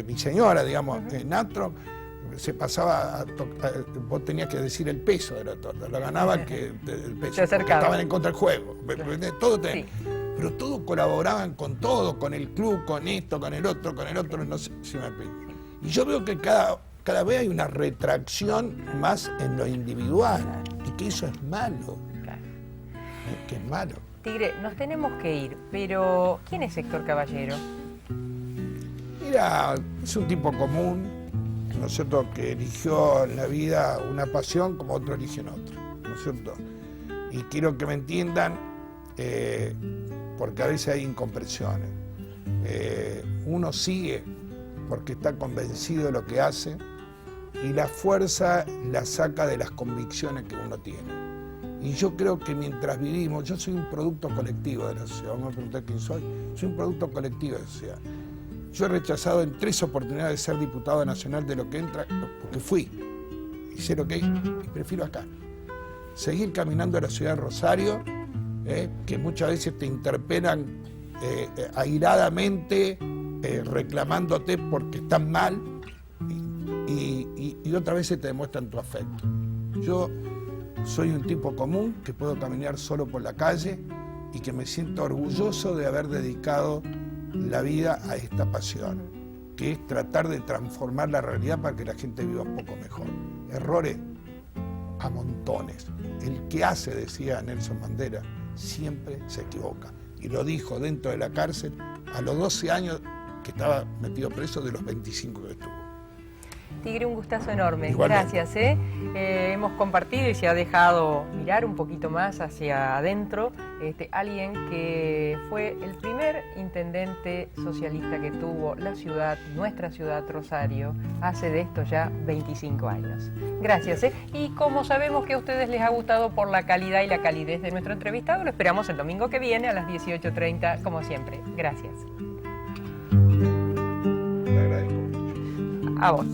mi señora, digamos, en Atro, se pasaba vos tenías que decir el peso de la torta, la ganaban el peso, estaban en contra del juego, todo sí. Pero todos colaboraban con todo, con el club, con esto, con el otro, no sé si me explico. Y yo veo que cada vez hay una retracción más en lo individual, y que eso es malo, que es malo. Tigre, nos tenemos que ir, pero ¿quién es Héctor Caballero? Mira, es un tipo común, ¿no es cierto?, que eligió en la vida una pasión como otros eligen otra, ¿no es cierto? Y quiero que me entiendan, porque a veces hay incomprensiones. Uno sigue porque está convencido de lo que hace y la fuerza la saca de las convicciones que uno tiene. Y yo creo que mientras vivimos, yo soy un producto colectivo de la sociedad. Vamos a preguntar quién soy un producto colectivo de la sociedad. Yo he rechazado en 3 oportunidades de ser diputado nacional de lo que entra, porque fui, hice lo que hice, y prefiero acá. Seguir caminando a la ciudad de Rosario, que muchas veces te interpelan airadamente, reclamándote porque están mal, y otras veces te demuestran tu afecto. Yo soy un tipo común que puedo caminar solo por la calle y que me siento orgulloso de haber dedicado la vida a esta pasión, que es tratar de transformar la realidad para que la gente viva un poco mejor. Errores a montones. El que hace, decía Nelson Mandela, siempre se equivoca. Y lo dijo dentro de la cárcel a los 12 años que estaba metido preso, de los 25 que estuvo. Tigre, un gustazo enorme. Igualmente. Gracias. Hemos compartido y se ha dejado mirar un poquito más hacia adentro alguien que fue el primer intendente socialista que tuvo la ciudad, nuestra ciudad Rosario, hace de esto ya 25 años. Gracias. Y como sabemos que a ustedes les ha gustado por la calidad y la calidez de nuestro entrevistado, lo esperamos el domingo que viene a las 18:30, como siempre. Gracias. Le agradezco. A vos.